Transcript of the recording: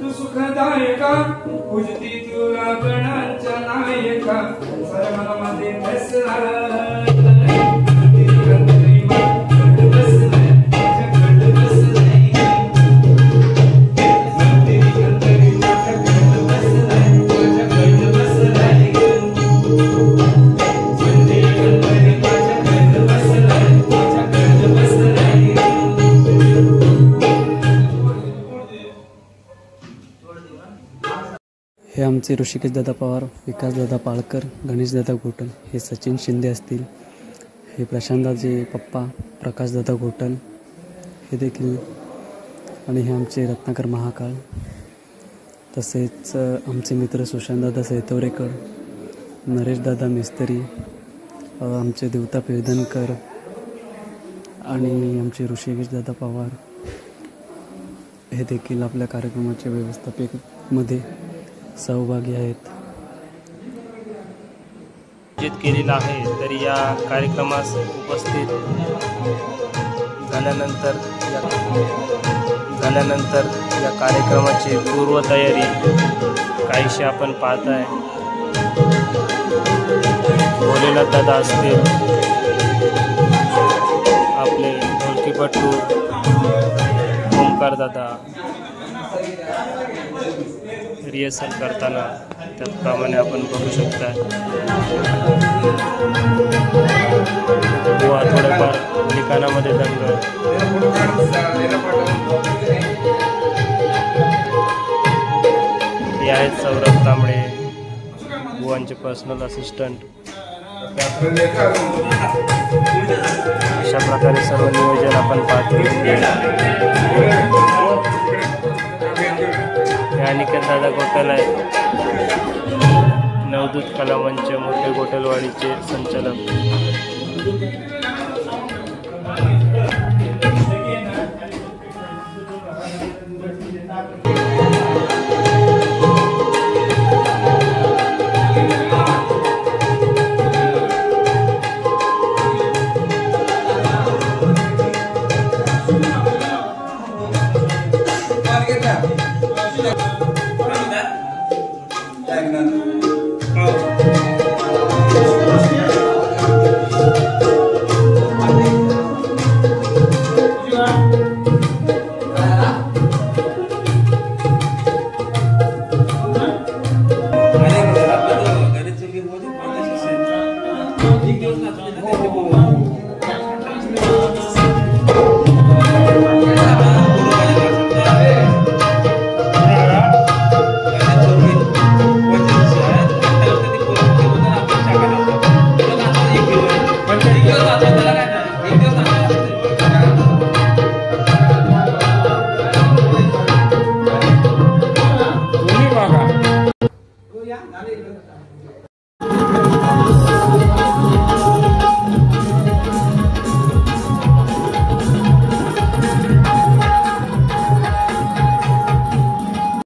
तू सुखदायका पूजती तुला गणांच्या नायका सर्वांमध्ये बसला हे आमचे ऋषिकेश दादा पवार, विकास दादा पाळकर, गणेश दादा घोटल, हे सचिन शिंदे असतील, हे प्रशांत दादाचे पप्पा प्रकाश दादा घोटल हे देखील, आणि हे आमचे रत्नाकर महाकाळ, तसेच आमचे मित्र सुशांत दादा सैतवरेकर, नरेश दादा मिस्त्री, आमचे देवता पेळधनकर आणि आमचे ऋषिकेश दादा पवार हे देखील आपल्या कार्यक्रमाच्या व्यवस्थापकमध्ये सहभागी आहेत. आयोजित केलेला आहे. तर या कार्यक्रमास उपस्थित झाल्यानंतर या कार्यक्रमाची पूर्वतयारी काहीशी आपण पाहताय. भोलेनाथ दादा असतील, आपले ढोलकीपटू ओमकार दादा रिहर्सल करताना त्याचप्रमाणे आपण बघू शकता. व थोडंफार लिखाणामध्ये दंग. हे आहेत सौरभ तांबडे, बुवांचे पर्सनल असिस्टंट. अशा प्रकारे सर्व नियोजन आपण पाहतो. अनिकेत दादा घोटल आहेत, नवदूत कला मंच मोठे घोटलवाडीचे संचालक. Thank you.